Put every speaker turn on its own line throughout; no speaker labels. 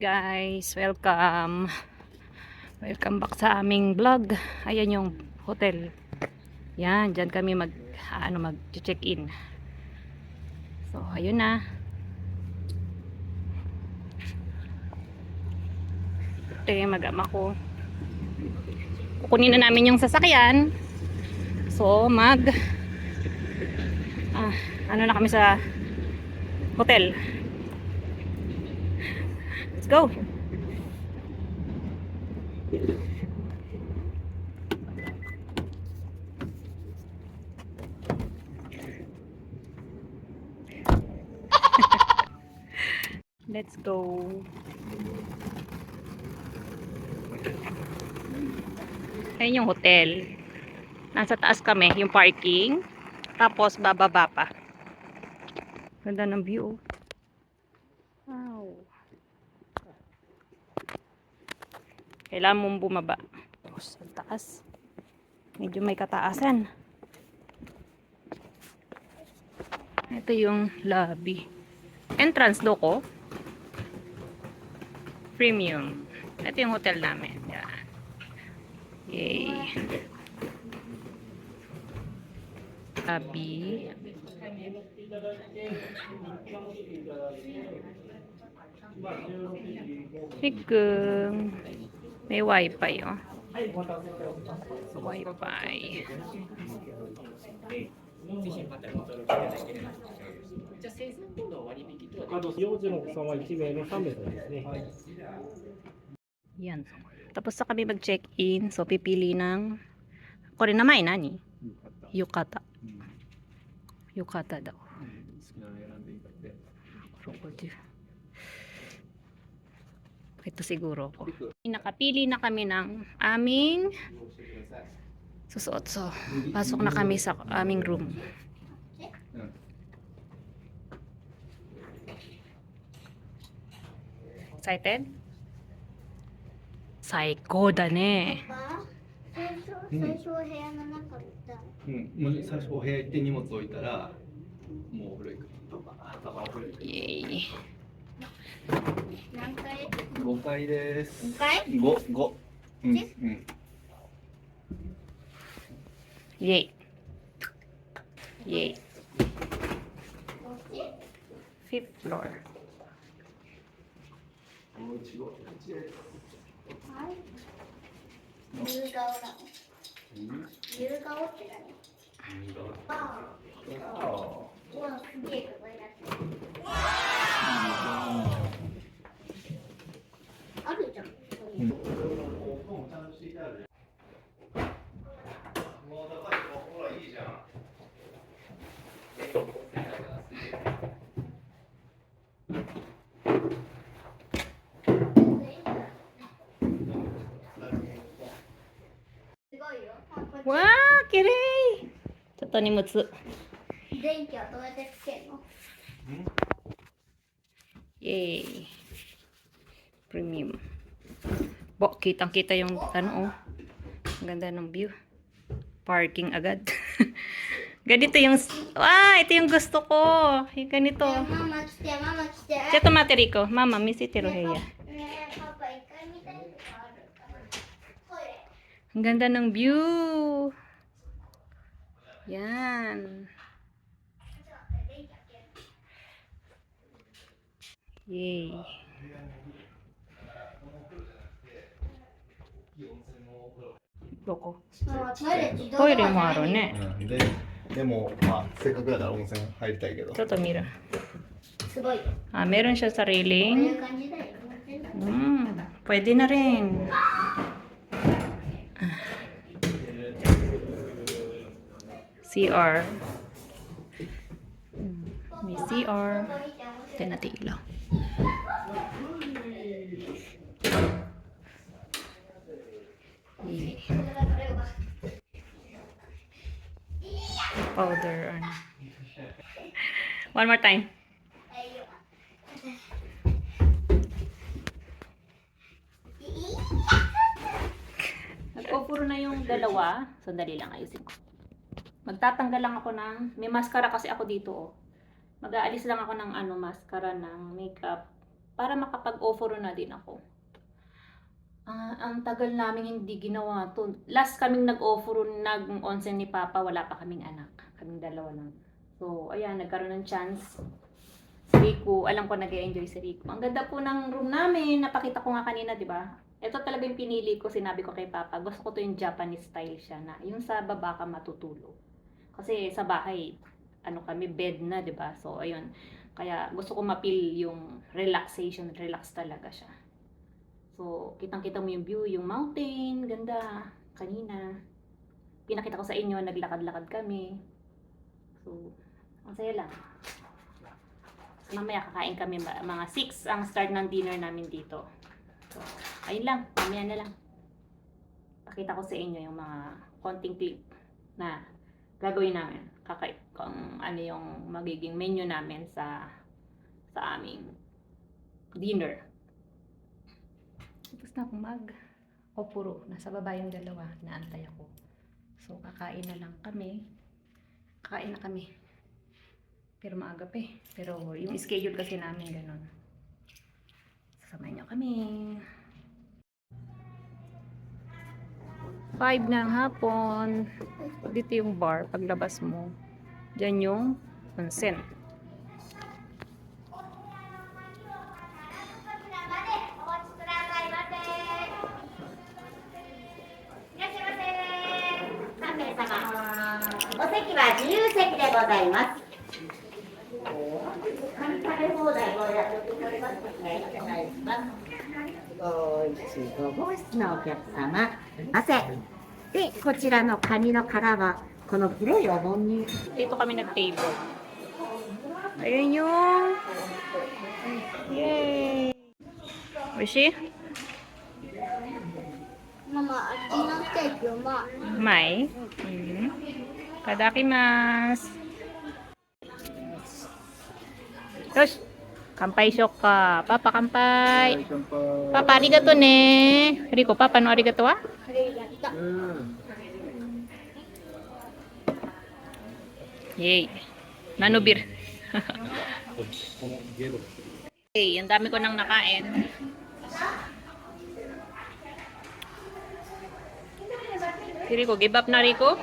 Guys, welcome back sa aming vlog. Ayan yung hotel. Yan, dyan kami mag-check-in. So, ayun na. Ito yung mag-ama ko. Kukunin na namin yung sasakyan. So, ano na kami sa hotel. Let's go! Let's go. Ayan yung hotel. Nasa taas kami, yung parking. Tapos bababa pa. Ganda ng view. Wow. Kailangan mong bumaba. Tapos sa taas. Medyo may kataasan. Ito yung lobby. Entrance loko. Premium. Ito yung hotel namin. Yan. Yay. Lobby. Higong. May wifi, oh. Wifi.
じゃあ生産コードは割引と幼児のお子様1名の3名様ですね。
Yan. Tapos sa kami mag-check-in. So, pipili ng Kore namay nani? Yukata. Yukata daw. Ito siguro ko. Nakapili na kami ng aming susuot. So, pasok na kami sa aming room. Excited? Saiko da ne.
最初は部屋の中だった。
もう最初お部屋行って荷物置いたらもう古いから古い。
イエーイ。
何階
5階です。
?5 階
5。うん。
イエイ。イエイ。Fifth floor.
夕顔なの。夕顔って何？ああ。うわ、すげえとこになってる。あるじゃん。
わー、きれい。ちょっと荷物。
電気はどうやってつけるの？
イエーイ。Premium. Bo, kitang-kita yung ano, oh. Ang ganda ng view. Parking agad. Ganito yung, ito yung gusto ko. Yung ganito.
ママ来て、ママ来て。
Chato materiko. Mama, misitiro heya.
ねえ、パパ一回見たいとこあるかな。トイレ。
Ang ganda ng view. Yan. Yay. Doko? トイレもあるね。
でもまあせっかくだから温泉入りたいけど。
Ito, mira.
すごいよ。
Meron siya
こうい
sariling.
う感じだよ。
Pwede na rin. CR. May CR. Ito natin ilaw. Powder. One more time. Nag-offer na yung dalawa. Sandali lang, ayusin ko. Magtatanggal lang ako ng, may mascara kasi ako dito, oh. Mag-aalis lang ako ng mascara ng makeup para makapag-offer na din ako. Ang tagal namin hindi ginawa to. Last kaming nag-offer, nag-onsen ni Papa, wala pa kaming anak. Kaming dalawa lang. So, ayan, nagkaroon ng chance. Si Rico, alam ko nag-enjoy si Rico. Ang ganda po ng room namin. Napakita ko nga kanina, di ba? Ito talaga yung pinili ko, sinabi ko kay Papa. Gusto ko to yung Japanese style siya na yung sa baba ka matutulog. Kasi sa bahay, ano kami, bed na, di ba? So, ayun. Kaya gusto ko mapil yung relaxation. Relax talaga siya. So, kitang-kita mo yung view, yung mountain, ganda. Kanina, pinakita ko sa inyo, naglakad-lakad kami. So, ang saya lang. So, mamaya kakain kami, mga 6 ang start ng dinner namin dito. So, ayun lang, mamaya na lang. Pakita ko sa inyo yung mga konting clip na gagawin namin. Kung ano yung magiging menu namin sa aming dinner. Tapos na akong mag-opuro. Nasa baba yung dalawa, naantay ako. So, kakain na lang kami. Kakain na kami. Pero maaga pa eh. Pero yung schedule kasi namin ganun. Sasamahin niyo kami. 5 ng hapon. Dito yung bar. Paglabas mo, dyan yung onsen. Dito kami nag-table. Ayun yung... Yay! Oishi?
Mama, I did not take your mark.
Mai? Tadakimasu. Yoshi! Kampai shoka. Papa, kampai. Papa, arigato ne. Riko, papa no arigato wa? Yay. Nanubir. Okay, ang dami ko nang nakain. Si Rico, give up na Rico?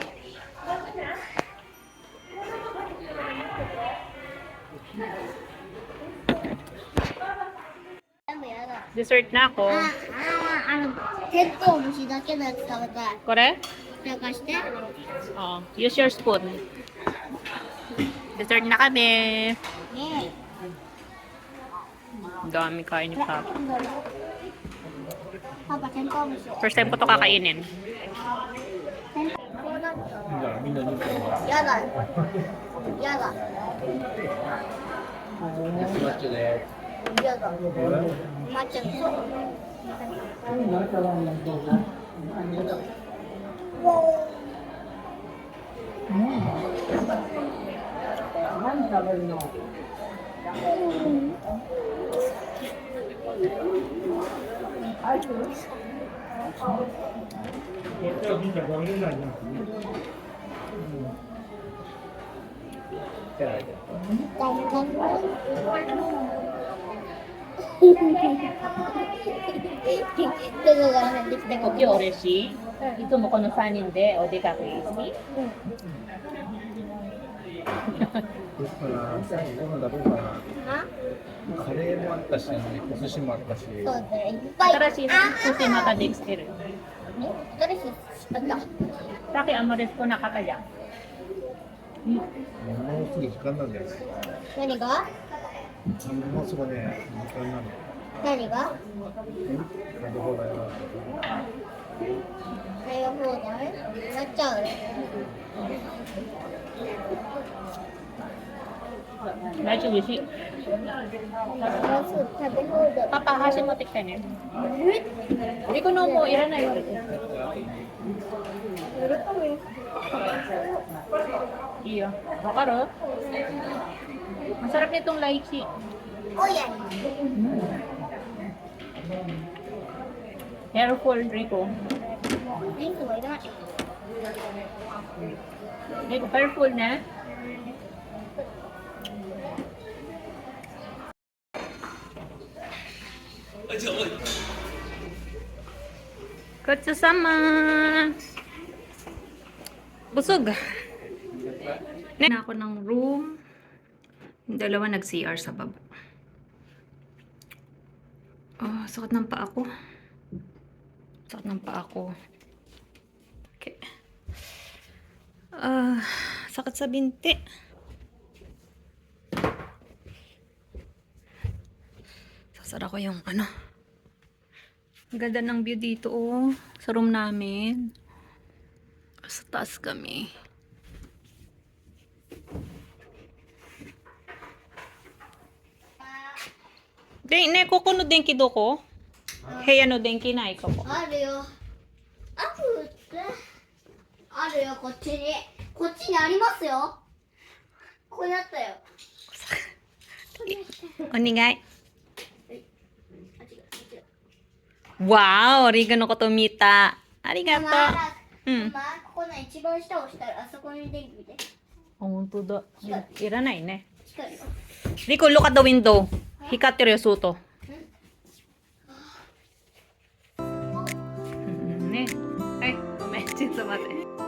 Dessert na ako.
テントウムシだけのやつ食べたい。
Kore?
なんかして。
Oh, use your spoon. Dessert na kami.
ね
Ang dami kain ni Papa.
パパ、テントウムシ。
First time ko to kakainin.
やだ。やだ。やだ。抹茶です。どこから入ってきたか。
今日嬉しい？いつもこの3人でお出かけ好き？
カレーもあったし、お寿司もあったし。
そうだね。いっぱい。
新しい寿司またできてる。
新しい。あった。
Sa akin, amaris ko nakakaya.
もうすぐ時間なんだよ。
何が？
もうすぐね、時間なんだよ。
何が？
食べ放題は。
食べ放題？やっちゃうね。
来週嬉しい。
食べ放題。
Papa, hasin mo tikta niya. Hindi ko na mo, ilan na yun. Iya. Bakaro. Masarap nitong lychee.
おいや。
Careful, Rico.
リンクはいらない。
Rico, careful na. Gotsusama! Busog. Na ako ng room. Yung dalawa nag-CR sa baba. Oh, sakit ng paa ko. Sakit ng paa ko. Okay. Sakit sa binti. Sasara ko yung ano. Ang ganda ng view dito, oh. Sa room namin. Sa taas kami. Neko ko no denki doko? Heya no denki nai ka po.
あるよ。あるってあるよ、こっちに。こっちにありますよ。ここにあったよ。
Oningay.
あ、違う、違う。
Wow, origano ko tumita.
ママ、
Arigato. うん。
ママ、ここの一番下を押したら、あそこに電気見て。
Honto da. Iranay ne.
光るよ。
Rico, look at the window. Hikatte yo suto. Ne. Ay, gomen. Chinsa mate.